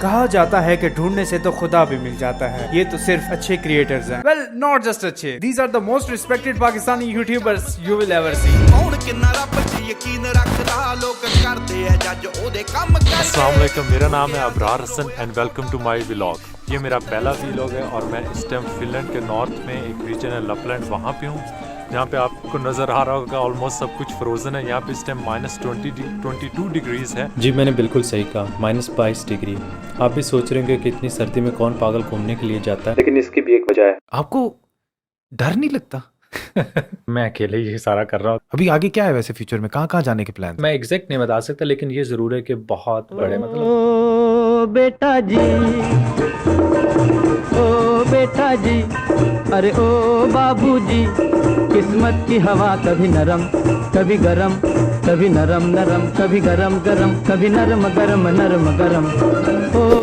कहा जाता है कि ढूंढने से तो खुदा भी मिल जाता है, ये तो सिर्फ अच्छे क्रिएटर्स हैं। वेल, नॉट जस्ट अच्छे, these are the most respected Pakistani YouTubers you will ever see. अस्सलाम वालेकुम, मेरा नाम है Abrar Hasan and welcome to my vlog. ये मेरा पहला व्लॉग है और मैं इस टाइम फिनलैंड के नॉर्थ में एक रीजन है लपलैंड, वहाँ पे हूँ जहाँ पे आपको नज़र आ रहा होगा ऑलमोस्ट सब कुछ फ्रोज़न है। यहाँ पे इस टाइम -22 डिग्रीज है। जी मैंने बिल्कुल सही कहा, -22 डिग्री। आप भी सोच रहे होंगे कि इतनी सर्दी में कौन पागल घूमने के लिए जाता है, लेकिन इसकी भी एक वजह है। आपको डर नहीं लगता? मैं अकेले ही सारा कर रहा हूँ। अभी आगे क्या है वैसे फ्यूचर में, कहाँ जाने के प्लान? मैं एग्जैक्ट नहीं बता सकता, लेकिन ये जरूर है कि बहुत बड़े मतलब। ओ बेटा जी, ओ बेटा जी, अरे ओ बाबू जी, किस्मत की हवा कभी नरम कभी गरम, कभी नरम नरम कभी गरम गरम, कभी नरम गरम नरम गरम।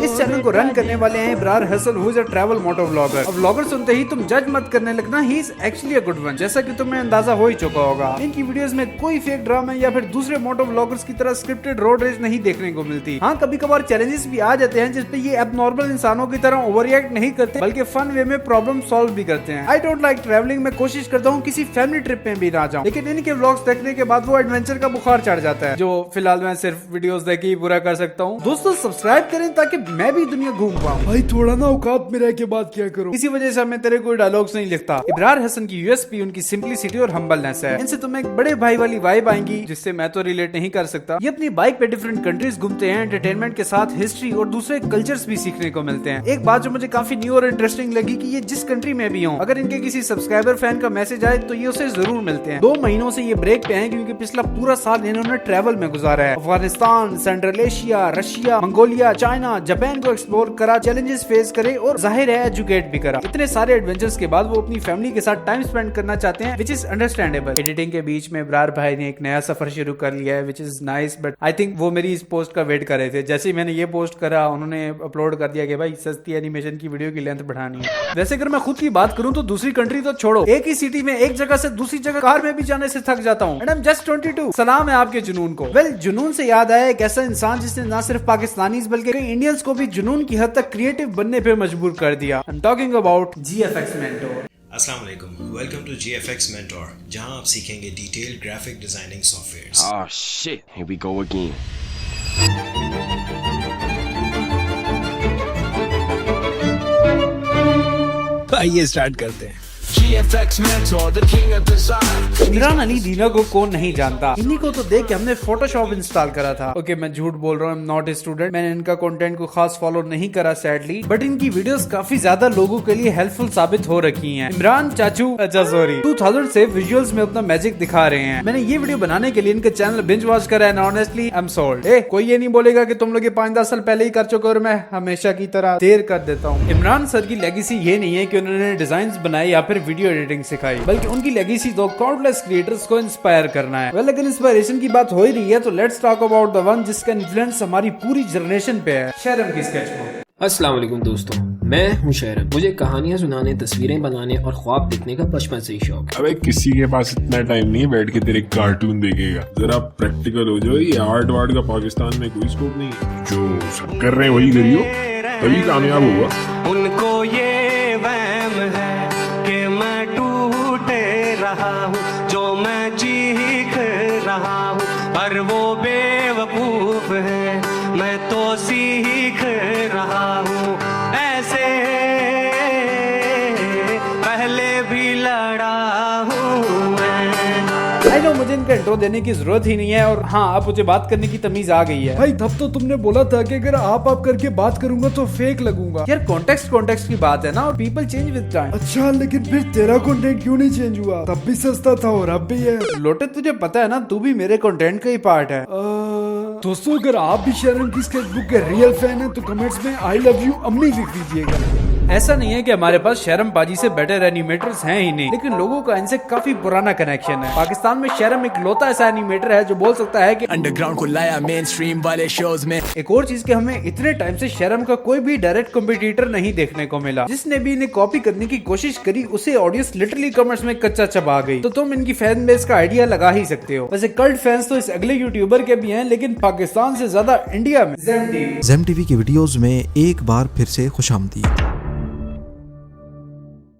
इस चैनल को रन करने वाले हैं Abrar Hasan, who is a travel moto vlogger. अब व्लॉगर सुनते ही तुम जज मत करने लगना, he is actually a good one, जैसा कि तुम्हें अंदाजा हो ही चुका होगा। इनकी वीडियोस में कोई फेक ड्रामा या फिर दूसरे मोटो व्लॉगर्स की तरह स्क्रिप्टेड रोड रेस नहीं देखने को मिलती। हाँ, कभी कभार चैलेंजेस भी आ जाते हैं जिसपे ये एबनॉर्मल इंसानों की तरह ओवर रिएक्ट नहीं करते, बल्कि फन वे में प्रॉब्लम सॉल्व भी करते हैं। आई डोंट लाइक ट्रैवलिंग, मैं कोशिश करता हूँ किसी फैमिली ट्रिप में भी ना जाऊँ, लेकिन इनके व्लॉग्स देखने के बाद वो एडवेंचर का बुखार चढ़ जाता है, जो फिलहाल मैं सिर्फ वीडियोस देख के ही पूरा कर सकता हूँ। दोस्तों, सब्सक्राइब करें ताकि मैं भी दुनिया घूम पाऊँ। भाई थोड़ा ना औकात में रह के बात किया करो। इसी वजह से मैं तेरे कोई डायलॉग्स नहीं लिखता। अबरार हसन की यूएसपी उनकी सिंपलिसिटी और हम्बलनेस है। इनसे तुम्हें एक बड़े भाई वाली वाइब आएंगी जिससे मैं तो रिलेट नहीं कर सकता। ये अपनी बाइक पे डिफरेंट कंट्रीज घूमते हैं, एंटरटेनमेंट के साथ हिस्ट्री और दूसरे कल्चर्स भी सीखने को मिलते हैं। एक बात जो मुझे काफी न्यू और इंटरेस्टिंग लगी कि ये जिस कंट्री में भी हों, अगर इनके किसी सब्सक्राइबर फैन का मैसेज आए तो ये उसे जरूर मिलते हैं। 2 महीनों से ये ब्रेक पे हैं क्योंकि पिछला पूरा साल इन्होंने ट्रैवल में गुजारा है। Afghanistan, central Asia, Russia, Mongolia, China, Japan को एक्सप्लोर करा, चैलेंजेस फेस करे और जाहिर है एजुकेट भी करा। इतने सारे एडवेंचर्स के बाद वो अपनी फैमिली के साथ टाइम स्पेंड करना चाहते हैं, विच इज अंडरस्टैंडेबल। एडिटिंग के बीच में अबरार भाई ने एक नया सफर शुरू कर लिया है, which is nice, but I think वो मेरी इस पोस्ट का वेट कर रहे थे। जैसे ही मैंने ये पोस्ट करा, उन्होंने अपलोड कर दिया कि भाई सस्ती एनिमेशन की वीडियो की लेंथ बढ़ानी है। वैसे अगर मैं खुद की बात करूं तो दूसरी कंट्री तो छोड़ो, एक ही सिटी में एक जगह से दूसरी जगह कार में भी जाने से थक जाता हूं। And I am just 22। सलाम है आपके जुनून को। वेल, जुनून से याद आया एक ऐसा इंसान जिसने ना सिर्फ पाकिस्तानीज बल्कि कई इंडियंस को भी जुनून की हद तक क्रिएटिव बनने पे मजबूर कर दिया। I am talking about GFX mentor. अस्सलाम वालेकुम, वेलकम टू GFX मेंटोर, जहां आप सीखेंगे detailed graphic designing softwares. Oh shit, here we go again. आइए स्टार्ट करते हैं। इमरान अली दीना को कौन नहीं जानता, इन्हीं को तो देख के हमने फोटोशॉप इंस्टॉल करा था। ओके, मैं झूठ बोल रहा हूँ, नॉट ए स्टूडेंट, मैंने इनका कंटेंट को खास फॉलो नहीं करा सैडली, बट इनकी वीडियोस काफी ज्यादा लोगों के लिए हेल्पफुल साबित हो रखी हैं। इमरान चाचू, अच्छा सॉरी, 2000 से विजुअल्स में अपना मैजिक दिखा रहे हैं। मैंने ये वीडियो बनाने के लिए इनके चैनल बिंज वॉच करा है, ऑनेस्टली आई एम सोल्ड। कोई ये नहीं बोलेगा कि तुम लोग ये 5-10 साल पहले ही कर चुके और मैं हमेशा की तरह देर कर देता हूँ। इमरान सर की लेगेसी ये नहीं है कि उन्होंने डिजाइन बनाए या फिर वीडियो एडिटिंग सिखाई, बल्कि उनकी लेगेसी तो काउंटलेस क्रिएटर्स को इंस्पायर करना है। वेल, अगर इंस्पिरेशन की बात हो ही रही है तो let's talk about the one जिसका इन्फ्लुएंस हमारी पूरी जनरेशन पे है, शहरम की स्केचबुक। अस्सलाम वालेकुम दोस्तों, मैं हूं शहरम। मुझे कहानियां सुनाने, तस्वीरें बनाने और ख्वाब देखने का बचपन से ही शौक है। अबे किसी के पास इतना टाइम नहीं है बैठ के तेरे कार्टून देखेगा, जरा प्रैक्टिकल हो जाओ। ये आर्ट वार्ट का पाकिस्तान में कोई स्कोप नहीं है, जो सब कर रहे हैं वही करियो, तभी कामयाब होगा। उनको ये वहम है कि मैं टूटे रहा हूँ, जो मैं चीख रहा हूँ, पर वो बेवकूफ है, मैं तो सीख रहा हूँ। ऐसे पहले भी लड़ा हूँ मैं। आई नो मुझे इनका इंट्रो देने की जरूरत ही नहीं है, और हाँ, अब मुझे बात करने की तमीज आ गई है। भाई तब तो तुमने बोला था कि अगर आप करके बात करूंगा तो फेक लगूंगा। यार कॉन्टेक्स्ट की बात है ना, और पीपल चेंज विद टाइम। अच्छा, लेकिन फिर तेरा कंटेंट क्यों नहीं चेंज हुआ? तब भी सस्ता था और अब भी है। लोटे, तुझे पता है ना, तू भी मेरे कंटेंट का ही पार्ट है। दोस्तों, अगर आप भी शहरम की स्केचबुक के रियल फैन हैं तो कमेंट्स में आई लव यू अम्मी लिख दीजिएगा। ऐसा नहीं है कि हमारे पास शरम पाजी से बेटर एनिमेटर्स हैं ही नहीं, लेकिन लोगों का इनसे काफी पुराना कनेक्शन है। पाकिस्तान में शरम इकलौता ऐसा एनिमेटर है जो बोल सकता है कि अंडरग्राउंड को लाया मेन स्ट्रीम वाले शोज में। एक और चीज कि हमें इतने टाइम से शरम का कोई भी डायरेक्ट कॉम्पिटिटर नहीं देखने को मिला। जिसने भी इन्हें कॉपी करने की कोशिश करी उसे ऑडियंस लिटरली कमेंट्स में कच्चा चबा गई। तो तुम इनकी फैन बेस का आइडिया लगा ही सकते हो। वैसे कल्ट फैंस तो इस अगले यूट्यूबर के भी हैं, लेकिन पाकिस्तान से ज्यादा इंडिया में ज़ेम टीवी की वीडियोस में एक बार फिर से खुशामदीद।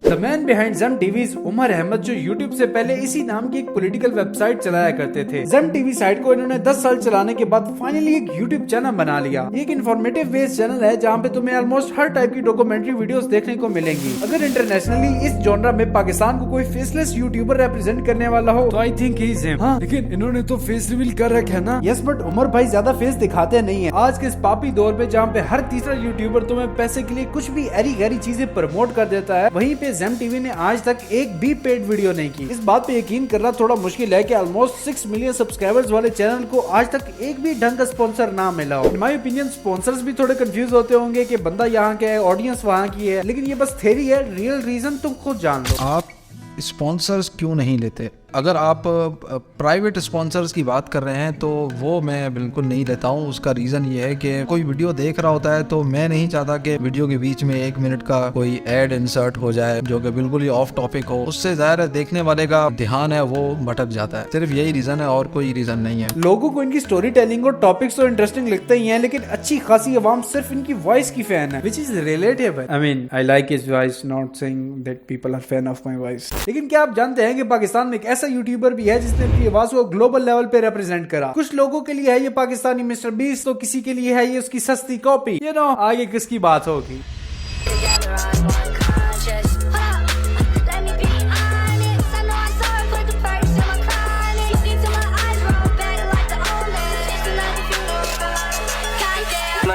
The man behind Zem TV Umar Ahmed, जो यूट्यूब से पहले इसी नाम की एक पॉलिटिकल वेबसाइट चलाया करते थे। ज़ेम टीवी साइट को इन्होंने 10 साल चलाने के बाद फाइनली एक यूट्यूब चैनल बना लिया। एक इन्फॉर्मेटिव बेस्ड चैनल है जहाँ पे तुम्हें ऑलमोस्ट हर टाइप की डॉक्यूमेंट्री वीडियोस देखने को मिलेंगी। अगर इंटरनेशनली इस जॉनरा में पाकिस्तान को कोई फेसलेस यूट्यूबर रेप्रेजेंट करने वाला हो तो I think he is him. हाँ, लेकिन इन्होंने तो फेस रिवील कर रखा है ना। यस, बट उमर भाई ज्यादा फेस दिखाते नहीं है। आज के इस पापी दौर पे जहाँ पे हर तीसरा यूट्यूबर तुम्हें पैसे के लिए कुछ भी ऐरी गैरी चीजें प्रमोट कर देता है, वहीं पे ज़ेम टीवी ने आज तक एक भी पेड वीडियो नहीं की। इस बात पे यकीन करना थोड़ा मुश्किल है कि ऑलमोस्ट 6 मिलियन सब्सक्राइबर्स वाले चैनल को आज तक एक भी ढंग का स्पॉन्सर ना मिला हो। इन माय ओपिनियन स्पॉन्सर्स भी थोड़े कंफ्यूज होते होंगे कि बंदा यहाँ का है, ऑडियंस वहाँ की है, लेकिन ये बस थ्योरी है। रियल रीजन तुम खुद जान लो। आप स्पॉन्सर्स क्यों नहीं लेते? अगर आप प्राइवेट स्पॉन्सर्स की बात कर रहे हैं तो वो मैं बिल्कुल नहीं लेता हूँ। उसका रीज़न ये है कि कोई वीडियो देख रहा होता है तो मैं नहीं चाहता कि वीडियो के बीच में 1 मिनट का कोई एड इंसर्ट हो जाए जो कि बिल्कुल ही ऑफ टॉपिक हो। उससे ज़ाहिर है देखने वाले का ध्यान है वो भटक जाता है। सिर्फ यही रीज़न है और कोई रीज़न नहीं है। लोगों को इनकी स्टोरी टेलिंग और टॉपिक्स तो इंटरेस्टिंग लगते ही हैं, लेकिन अच्छी खासी आवाम सिर्फ इनकी वॉइस की फैन है, which is relatable. I mean I like his voice, not saying that people are fan of my voice. लेकिन क्या आप जानते हैं कि पाकिस्तान में एक ऐसा यूट्यूबर भी है जिसने अपनी आवाज को ग्लोबल लेवल पे रिप्रेजेंट करा। कुछ लोगों के लिए है ये पाकिस्तानी मिस्टर बीस्ट, तो किसी के लिए है ये उसकी सस्ती कॉपी। यू नो, आगे किसकी बात होगी।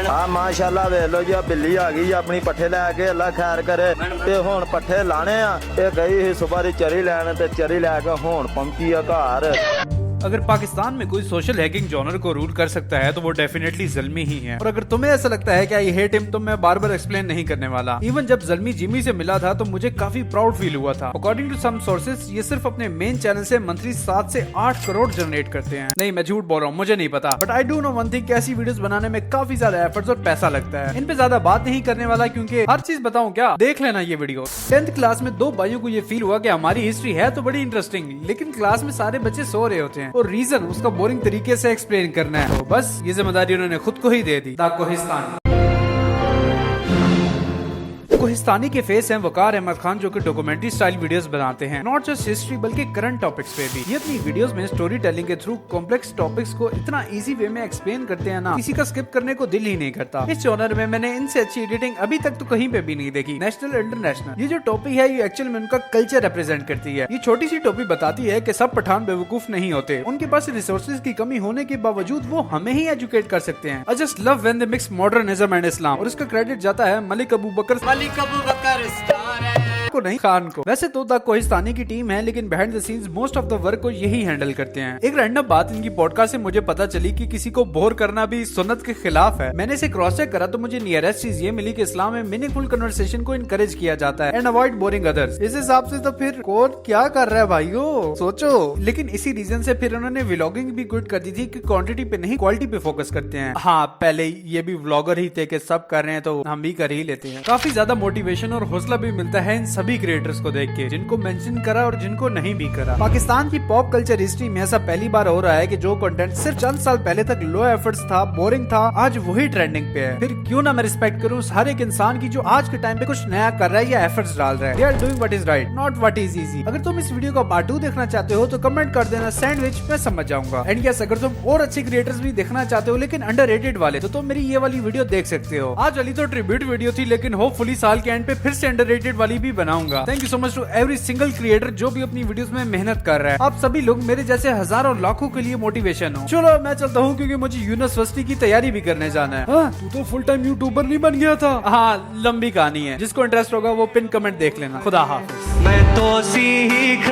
हाँ माशाल्लाह वे लो जी बिल्ली आ गई अपनी पट्ठे लैके, अल्लाह खैर करे। ते हुण पट्ठे लाने आ, ये गई ही सुबह दी चरी लैन ते चरी लैके हुण पहुंची आ घर। अगर पाकिस्तान में कोई सोशल हैकिंग जॉनर को रूल कर सकता है तो वो डेफिनेटली ज़ल्मी ही है। और अगर तुम्हें ऐसा लगता है कि आई हेट हिम तो मैं बार बार एक्सप्लेन नहीं करने वाला। इवन जब ज़ल्मी जिमी से मिला था तो मुझे काफी प्राउड फील हुआ था। अकॉर्डिंग टू सम सोर्सेज ये सिर्फ अपने मेन चैनल से मंथली 7 से 8 करोड़ जनरेट करते हैं। नहीं, मैं झूठ बोल रहा हूँ, मुझे नहीं पता, but I do know one thing, ऐसी वीडियोस बनाने में काफी ज्यादा एफर्ट्स और पैसा लगता है। इन पे ज्यादा बात नहीं करने वाला क्योंकि हर चीज बताऊं क्या, देख लेना ये वीडियो। 10th क्लास में 2 भाइयों को ये फील हुआ कि हमारी हिस्ट्री है तो बड़ी इंटरेस्टिंग, लेकिन क्लास में सारे बच्चे सो रहे होते हैं और रीजन उसका बोरिंग तरीके से एक्सप्लेन करना है, तो बस ये जिम्मेदारी उन्होंने खुद को ही दे दी। कोहिस्तान कोहिस्तानी के फेस हैं वकार अहमद खान, जो कि डॉक्यूमेंट्री स्टाइल वीडियोस बनाते हैं, नॉट जस्ट हिस्ट्री बल्कि करंट टॉपिक्स पे भी। ये अपनी वीडियोस में स्टोरी टेलिंग के थ्रू कॉम्प्लेक्स टॉपिक्स को इतना इजी वे में एक्सप्लेन करते हैं ना, किसी का स्किप करने को दिल ही नहीं करता। इस जॉनर में मैंने इनसे अच्छी एडिटिंग अभी तक तो कहीं पे भी नहीं देखी, नेशनल इंटरनेशनल। ये जो टॉपिक है ये एक्चुअल में उनका कल्चर रिप्रेजेंट करती है। ये छोटी सी टॉपिक बताती है कि सब पठान बेवकूफ नहीं होते, उनके पास रिसोर्सेज की कमी होने के बावजूद वो हमें ही एजुकेट कर सकते हैं। I just love when they mix modernism and Islam, और इसका क्रेडिट जाता है मलिक अबू बकर को नहीं, खान को। वैसे तो द कोहिस्तानी की टीम है, लेकिन behind the scenes most of the work को यही हैंडल करते हैं। एक रैंडम बात इनकी पॉडकास्ट से मुझे पता चली कि किसी को बोर करना भी सुन्नत के खिलाफ है। मैंने इसे क्रॉस चेक करा तो मुझे नियरेस्ट चीज ये मिली कि इस्लाम में मीनिंगफुल कन्वर्सेशन को इनकरेज किया जाता है एंड अवॉइड बोरिंग अदर्स। इस हिसाब से तो फिर कौन क्या कर रहा है भाइयों, सोचो। लेकिन इसी रीजन से फिर उन्होंने व्लॉगिंग भी गुड कर दी थी कि क्वांटिटी पे नहीं क्वालिटी पे फोकस करते हैं। हाँ, पहले ये भी व्लॉगर ही थे कि सब कर रहे हैं तो हम भी कर ही लेते हैं। काफी ज्यादा मोटिवेशन और हौसला भी मिलता है इन सभी क्रिएटर्स को देख के, जिनको मेंशन करा और जिनको नहीं भी करा। पाकिस्तान की पॉप कल्चर हिस्ट्री में ऐसा पहली बार हो रहा है कि जो कंटेंट सिर्फ चंद साल पहले तक लो एफर्ट्स था, बोरिंग था, आज वही ट्रेंडिंग पे है। फिर क्यों ना मैं रिस्पेक्ट करूं हर एक इंसान की जो आज के टाइम पे कुछ नया कर रहा है या एफर्ट्स डाल रहा है। They are doing what is right, not what is easy. अगर तुम इस वीडियो का पार्ट 2 देखना चाहते हो तो कमेंट कर देना सैंडविच, मैं समझ जाऊंगा। एंड यस, अगर तुम और अच्छे क्रिएटर्स भी देखना चाहते हो लेकिन अंडररेटेड वाले, तो तुम मेरी ये वाली वीडियो देख सकते हो। आज वाली तो ट्रिब्यूट वीडियो थी, लेकिन होपफुली साल के एंड पे फिर से अंडररेटेड वाली भी बनाऊंगा। Thank you so much to every single creator जो भी अपनी वीडियोस में मेहनत कर रहा है। आप सभी लोग मेरे जैसे हजारों लाखों के लिए मोटिवेशन हो। चलो मैं चलता हूँ क्योंकि मुझे यूनिवर्सिटी की तैयारी भी करने जाना है। तू तो फुल टाइम यूट्यूबर नहीं बन गया था? हाँ, लंबी कहानी है, जिसको इंटरेस्ट होगा वो पिन कमेंट देख लेना। खुदा हाफिज। मैं तो सीख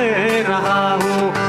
रहा हूँ